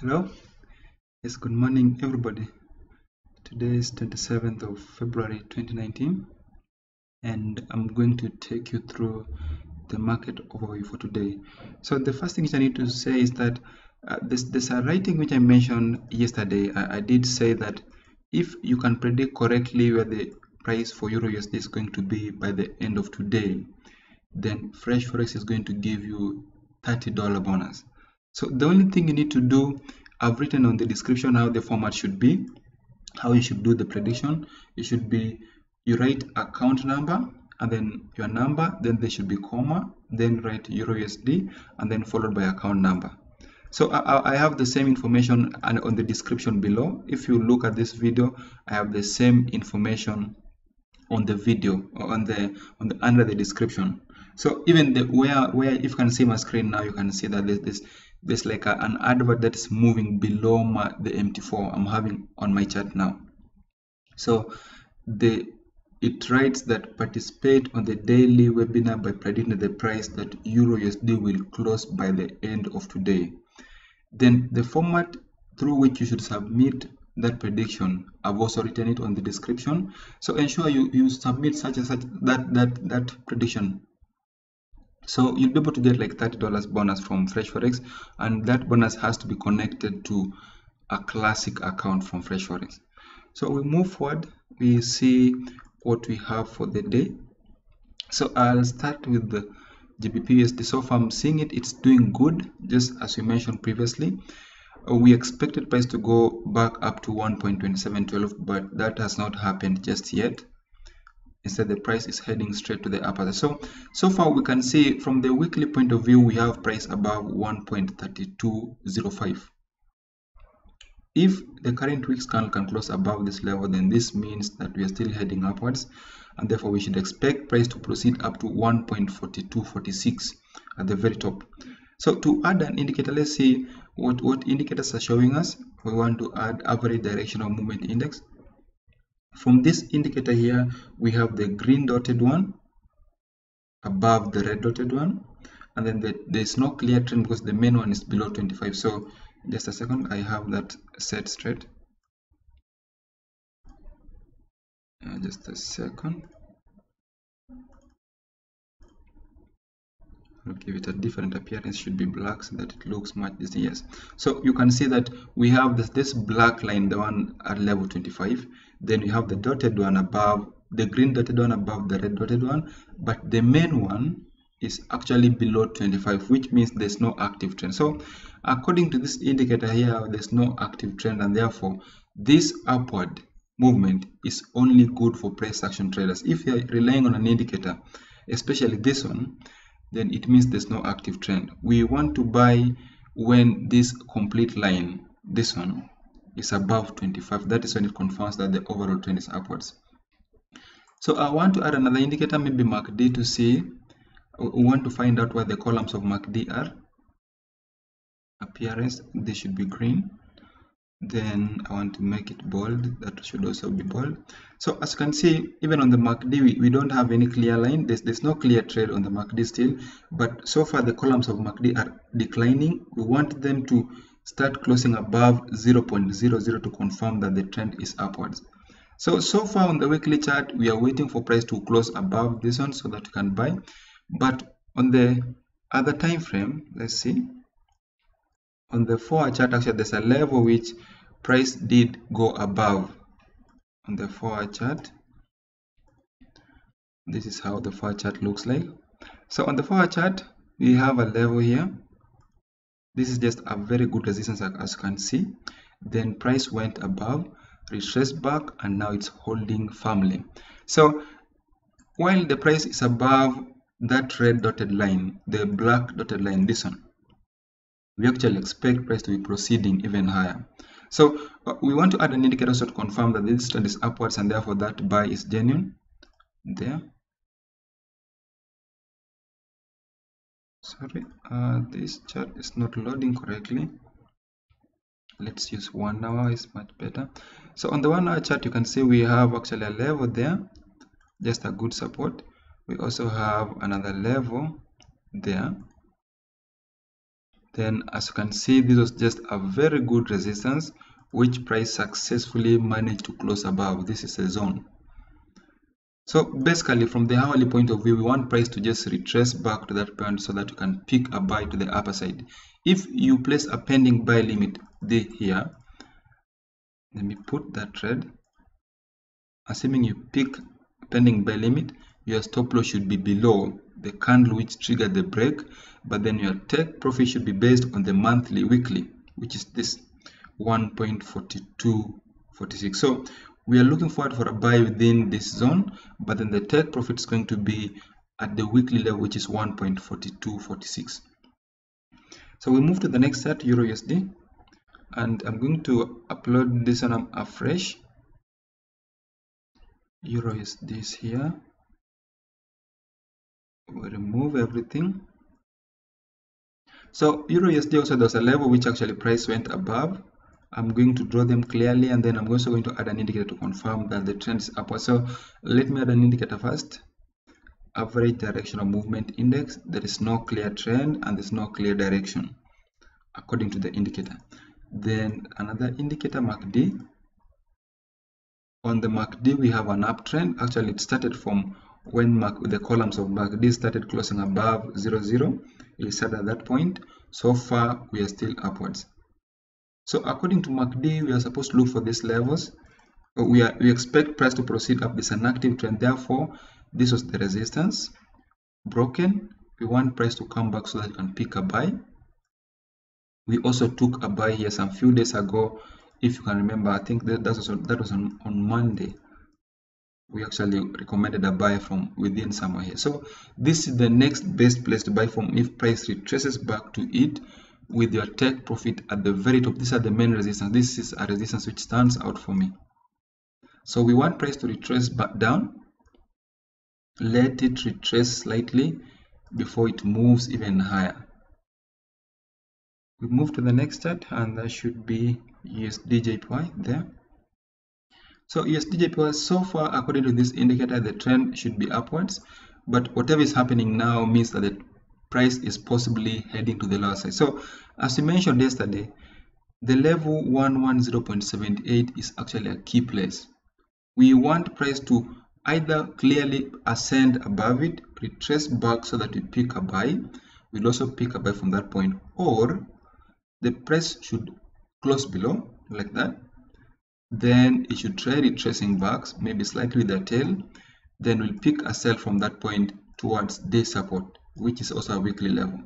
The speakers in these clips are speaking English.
Hello, yes, good morning, everybody. Today is 27th of February 2019, and I'm going to take you through the market overview for today. So, the first thing which I need to say is that there's a writing which I mentioned yesterday. I did say that if you can predict correctly where the price for Euro USD is going to be by the end of today, then FreshForex is going to give you $30 bonus. So the only thing you need to do, I've written on the description how the format should be, how you should do the prediction. It should be, you write account number and then your number, then there should be comma, then write Euro USD and then followed by account number. So I have the same information on the description below. If you look at this video, I have the same information on the video or on the under the description. So even the where if you can see my screen now, you can see that there's like an advert that is moving below the MT4 I'm having on my chart now. So it writes that participate on the daily webinar by predicting the price that Euro USD will close by the end of today. Then the format through which you should submit that prediction, I've also written it on the description. So ensure you submit such and such that prediction. So you'll be able to get like $30 bonus from FreshForex, and that bonus has to be connected to a classic account from FreshForex. So we move forward, we see what we have for the day. So I'll start with the GBP USD. So far I'm seeing it's doing good, just as we mentioned previously. We expected price to go back up to 1.2712, but that has not happened just yet. Instead, the price is heading straight to the upper. So far we can see from the weekly point of view, we have price above 1.3205. If the current week scan can close above this level, then this means that we are still heading upwards, and therefore we should expect price to proceed up to 1.4246 at the very top. So to add an indicator, let's see what indicators are showing us. We want to add average directional movement index. From this indicator here, we have the green dotted one above the red dotted one, and then there's no clear trend because the main one is below 25. So just a second, I have that set straight. Just a second. I'll give it a different appearance. Should be black so that it looks much easier. Yes. So you can see that we have this black line, the one at level 25. Then we have the dotted one above, the green dotted one above the red dotted one, but the main one is actually below 25, which means there's no active trend. So according to this indicator here, there's no active trend, and therefore this upward movement is only good for price action traders. If you're relying on an indicator, especially this one, then it means there's no active trend. We want to buy when this complete line, this one, is above 25. That is when it confirms that the overall trend is upwards. So I want to add another indicator, maybe MACD, to see. We want to find out where the columns of MACD are. Appearance, they should be green. Then I want to make it bold. That should also be bold. So as you can see, even on the MACD, we don't have any clear line. There's no clear trade on the MACD still, but so far the columns of MACD are declining. We want them to start closing above 0.00 to confirm that the trend is upwards. So far on the weekly chart, we are waiting for price to close above this one so that we can buy. But on the other time frame, let's see. On the 4-hour chart, actually, there's a level which price did go above. On the 4-hour chart, this is how the 4-hour chart looks like. So on the 4-hour chart, we have a level here. This is just a very good resistance, as you can see. Then price went above, retraced back, and now it's holding firmly. So while the price is above that red dotted line, the black dotted line, this one, we actually expect price to be proceeding even higher. So we want to add an indicator so to confirm that this trend is upwards, and therefore that buy is genuine. There. Sorry, this chart is not loading correctly. Let's use 1 hour, is much better. So on the 1 hour chart, you can see we have actually a level there, just a good support. We also have another level there. Then as you can see, this was just a very good resistance which price successfully managed to close above. This is a zone. So basically, from the hourly point of view, we want price to just retrace back to that point so that you can pick a buy to the upper side. If you place a pending buy limit here, let me put that trade. Assuming you pick pending buy limit, your stop loss should be below the candle which triggered the break, but then your take profit should be based on the monthly weekly, which is this 1.4246. So we are looking forward for a buy within this zone, but then the take profit is going to be at the weekly level, which is 1.4246. So we move to the next chart, Euro USD, and I'm going to upload this one afresh. Euro USD is here. We remove everything. So Euro USD also, there's a level which actually price went above. I'm going to draw them clearly, and then I'm also going to add an indicator to confirm that the trend is upward. So let me add an indicator first. Average directional movement index. There is no clear trend and there's no clear direction according to the indicator. Then another indicator, MACD. On the MACD, we have an uptrend. Actually, it started from when the columns of MACD started closing above 00. It started at that point. So far, we are still upwards. So according to MACD, we are supposed to look for these levels. We expect price to proceed up. This is an active trend. Therefore, this was the resistance broken. We want price to come back so that you can pick a buy. We also took a buy here some few days ago. If you can remember, I think that was on Monday. We actually recommended a buy from within somewhere here. So this is the next best place to buy from if price retraces back to it with your take profit at the very top. These are the main resistance. This is a resistance which stands out for me. So we want price to retrace back down. Let it retrace slightly before it moves even higher. We move to the next chart, and that should be USDJPY there. So USDJPY, so far according to this indicator, the trend should be upwards, but whatever is happening now means that the price is possibly heading to the lower side. So as we mentioned yesterday, the level 110.78 is actually a key place. We want price to either clearly ascend above it, retrace back so that we pick a buy. We'll also pick a buy from that point, or the price should close below like that. Then it should try retracing back, maybe slightly with the tail. Then we'll pick a sell from that point towards day support, which is also a weekly level.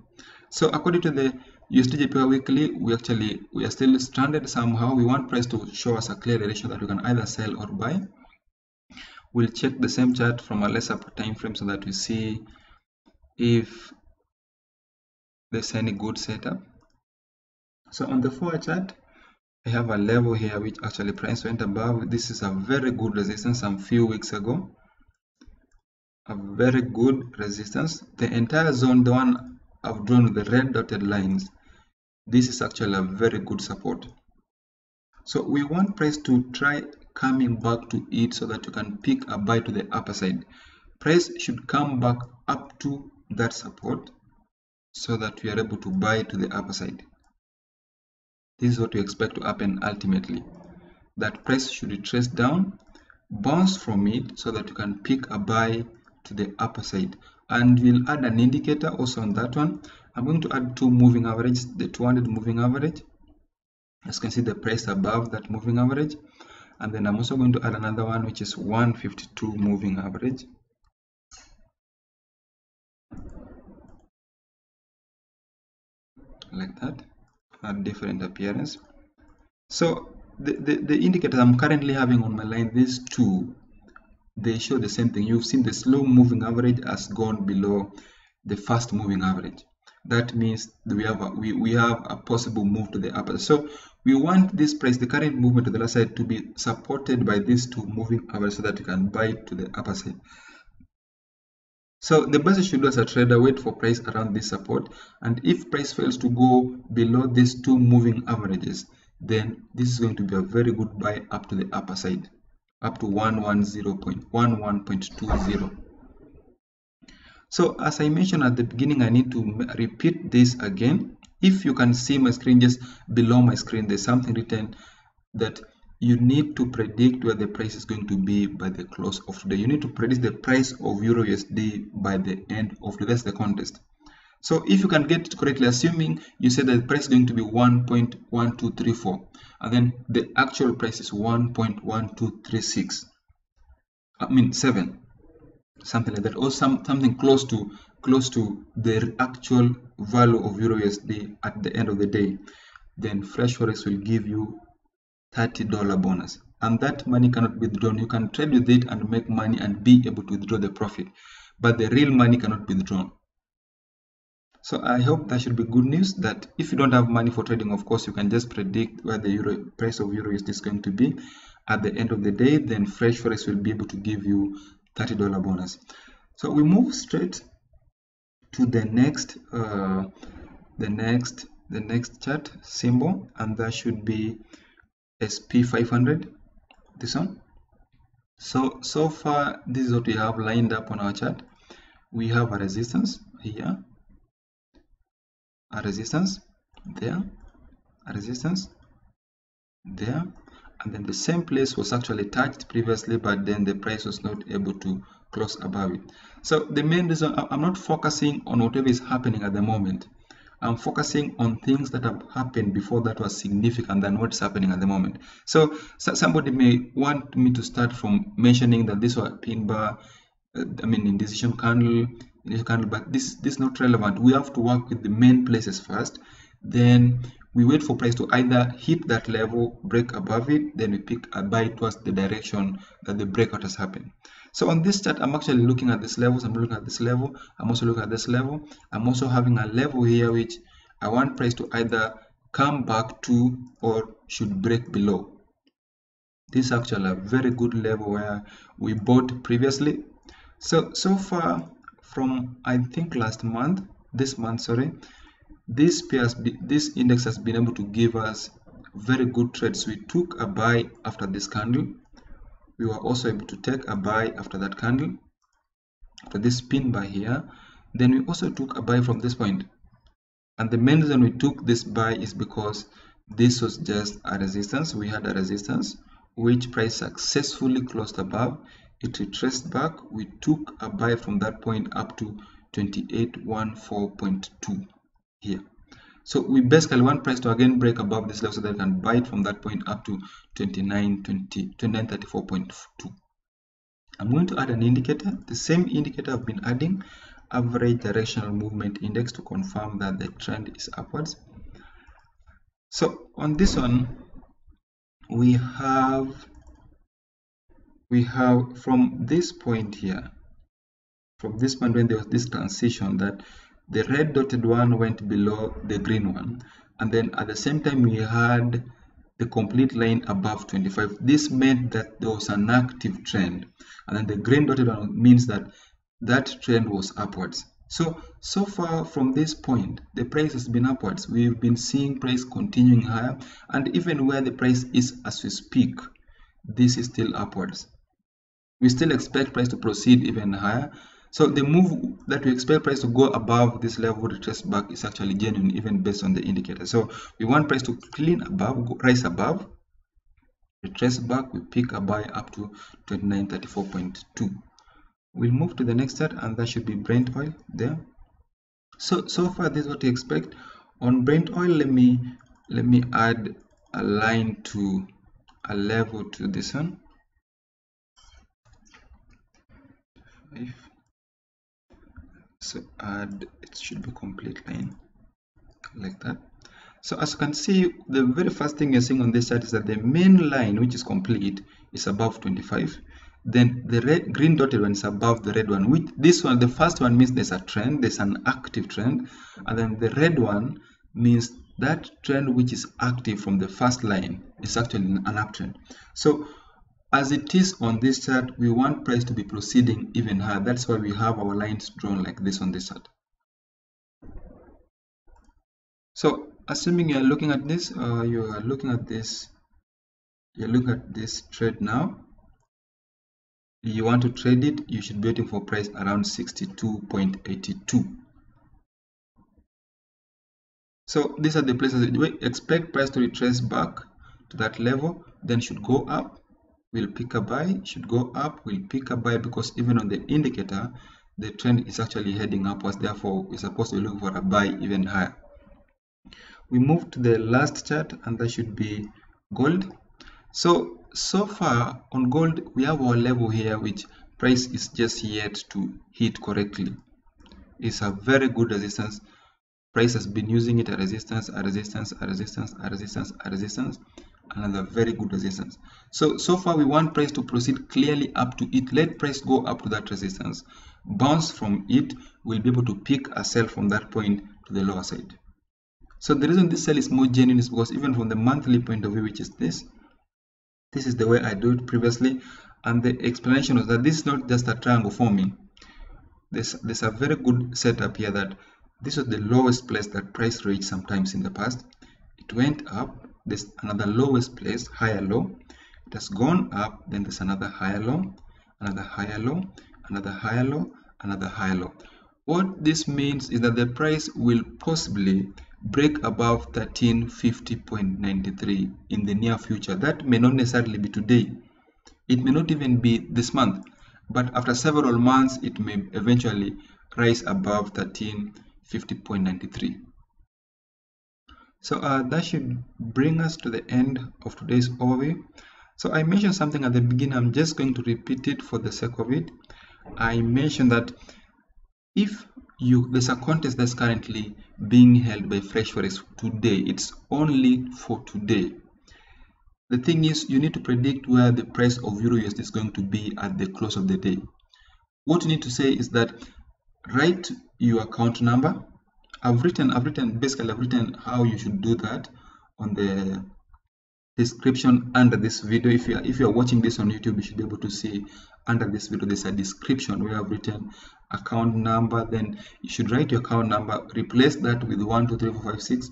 So according to the USDJPY weekly, we are still stranded somehow. We want price to show us a clear direction that we can either sell or buy. We'll check the same chart from a lesser time frame so that we see if there's any good setup. So on the 4 chart, I have a level here which actually price went above. This is a very good resistance some few weeks ago. A very good resistance. The entire zone, the one I've drawn with the red dotted lines, this is actually a very good support. So we want price to try coming back to it so that you can pick a buy to the upper side. Price should come back up to that support so that we are able to buy to the upper side. This is what we expect to happen ultimately. That price should retrace down, bounce from it so that you can pick a buy to the upper side. And we'll add an indicator also on that one. I'm going to add 2 moving averages, the 200 moving average. As you can see, the price above that moving average. And then I'm also going to add another one, which is 152 moving average. Like that. A different appearance. So the indicators I'm currently having on my line, these two, they show the same thing. You've seen the slow moving average has gone below the fast moving average. That means we have a possible move to the upper. So we want this price, the current movement to the left side, to be supported by these 2 moving averages so that you can buy to the upper side. So the best you should do as a trader, wait for price around this support, and if price fails to go below these 2 moving averages, then this is going to be a very good buy up to the upper side, up to 110.11.20. So as I mentioned at the beginning, I need to repeat this again If you can see my screen, just below my screen there's something written that you need to predict where the price is going to be by the close of today. You need to predict the price of Euro USD by the end of today. That's the contest. So if you can get it correctly, assuming you said that the price is going to be 1.1234 and then the actual price is 1.1236, I mean 7, something like that, or something close to the actual value of Euro USD at the end of the day, then FreshForex will give you $30 bonus, and that money cannot be withdrawn. You can trade with it and make money and be able to withdraw the profit, but the real money cannot be withdrawn. So I hope that should be good news, that if you don't have money for trading, of course you can just predict where the price of Euro USD is going to be at the end of the day, then FreshForex will be able to give you $30 bonus. So we move straight to the next chart symbol, and that should be SP500, this one. So far this is what we have lined up on our chart. We have a resistance here, a resistance there, a resistance there, and then the same place was actually touched previously, but then the price was not able to close above it. So the main reason I'm not focusing on whatever is happening at the moment. I'm focusing on things that have happened before that was significant than what's happening at the moment. So somebody may want me to start from mentioning that this was a pin bar, indecision candle, but this is not relevant. We have to work with the main places first, then we wait for price to either hit that level, break above it, then we pick a buy towards the direction that the breakout has happened. So on this chart, I'm actually looking at these levels. I'm looking at this level. I'm also looking at this level. I'm also having a level here which I want price to either come back to or should break below. This is actually a very good level where we bought previously. So far from, I think, this month, this index has been able to give us very good trades. We took a buy after this candle. We were also able to take a buy after that candle, after this pin bar here. Then we also took a buy from this point. And the main reason we took this buy is because this was just a resistance. We had a resistance which price successfully closed above. It retraced back. We took a buy from that point up to 2814.2 here. So we basically want price to again break above this level so that we can buy it from that point up to 2934.2. I'm going to add an indicator, the same indicator I've been adding, average directional movement index, to confirm that the trend is upwards. So on this one, we have from this point here, from this point when there was this transition, that the red dotted one went below the green one, and then at the same time we had the complete line above 25. This meant that there was an active trend, and then the green dotted one means that that trend was upwards. So far from this point, the price has been upwards. We've been seeing price continuing higher, and even where the price is as we speak, this is still upwards. We still expect price to proceed even higher. So the move that we expect price to go above this level, retrace back, is actually genuine, even based on the indicator. So we want price to clean above, rise above, retrace back, we pick a buy up to 2934.2. We'll move to the next chart, and that should be Brent oil there. So far this is what we expect on Brent oil. Let me add a line to a level to this one. So add, it should be complete line like that. So as you can see, the very first thing you're seeing on this chart is that the main line, which is complete, is above 25. Then the green dotted one is above the red one, which this one, the first one, means there's a trend, there's an active trend, and then the red one means that trend which is active from the first line is actually an uptrend. So as it is on this chart, we want price to be proceeding even higher. That's why we have our lines drawn like this on this chart. So assuming you are looking at this, you're looking at this trade now. You want to trade it, you should be waiting for price around 62.82. So these are the places we expect price to retrace back to that level, then should go up, we'll pick a buy, should go up, we'll pick a buy, because even on the indicator the trend is actually heading upwards, therefore we're supposed to be looking for a buy even higher. We move to the last chart, and that should be gold. So far on gold we have our level here which price is just yet to hit correctly. It's a very good resistance. Price has been using it, a resistance, a resistance, a resistance, a resistance, a resistance, another very good resistance. So far we want price to proceed clearly up to it. Let price go up to that resistance, bounce from it, we'll be able to pick a sell from that point to the lower side. So the reason this sell is more genuine is because even from the monthly point of view, which is this is the way I do it previously, and the explanation was that this is not just a triangle forming. There's a very good setup here that this was the lowest place that price reached sometimes in the past. It went up, there's another lowest place, higher low, it has gone up, then there's another higher low, another higher low, another higher low, another higher low. What this means is that the price will possibly break above 1350.93 in the near future. That may not necessarily be today, it may not even be this month, but after several months it may eventually rise above 1350.93. So that should bring us to the end of today's overview. So I mentioned something at the beginning, I'm just going to repeat it for the sake of it. I mentioned that if there's a contest that's currently being held by FreshForex today, it's only for today. The thing is, you need to predict where the price of EUR USD is going to be at the close of the day. What you need to say is that write your account number. I've written how you should do that on the description under this video. If you are watching this on YouTube, you should be able to see under this video there's a description where I've written account number. Then you should write your account number, replace that with 1 2 3 4 5 6,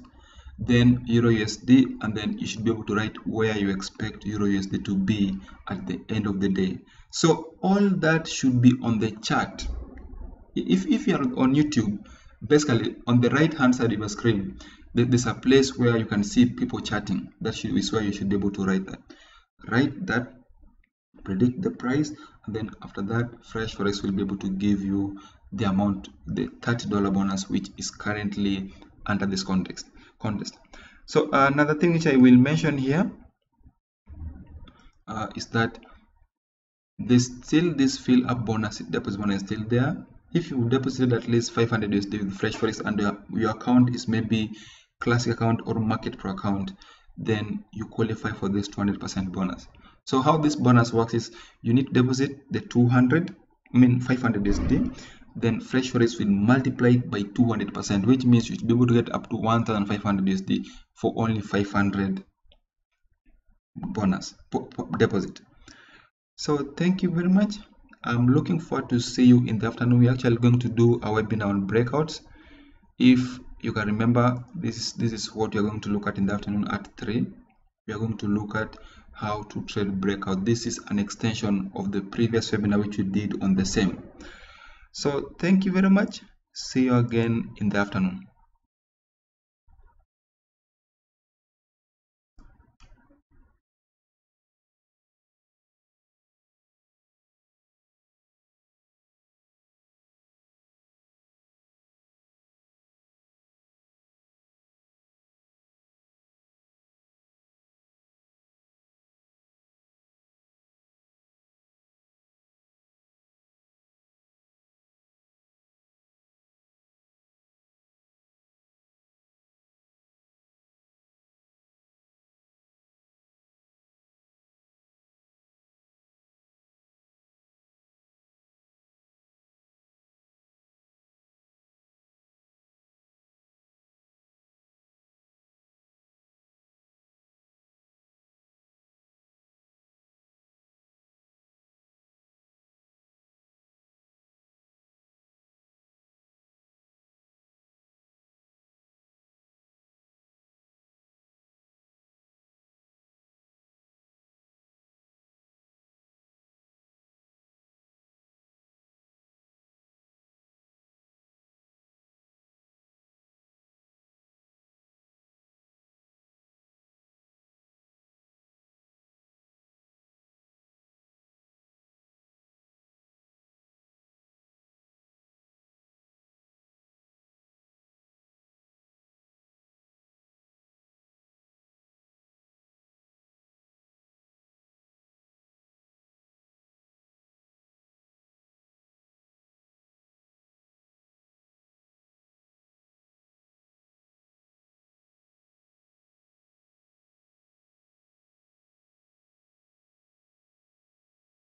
then EUR USD, and then you should be able to write where you expect EUR USD to be at the end of the day. So all that should be on the chart. If you are on YouTube, basically on the right hand side of your screen there's a place where you can see people chatting. That is where you should be able to write that, predict the price, and then after that FreshForex will be able to give you the amount, the $30 bonus, which is currently under this contest. So another thing which I will mention here is that there's still this fill up bonus, deposit bonus is still there. If you deposited at least 500 USD with FreshForex and your account is maybe classic account or market pro account, then you qualify for this 200% bonus. So how this bonus works is you need to deposit the 500 USD, then FreshForex will multiply it by 200%, which means you should be able to get up to 1,500 USD for only 500 bonus deposit. So thank you very much. I'm looking forward to see you in the afternoon. We're actually going to do a webinar on breakouts. If you can remember, this is what you're going to look at in the afternoon at 3. We are going to look at how to trade breakout. This is an extension of the previous webinar which we did on the same. So thank you very much. See you again in the afternoon.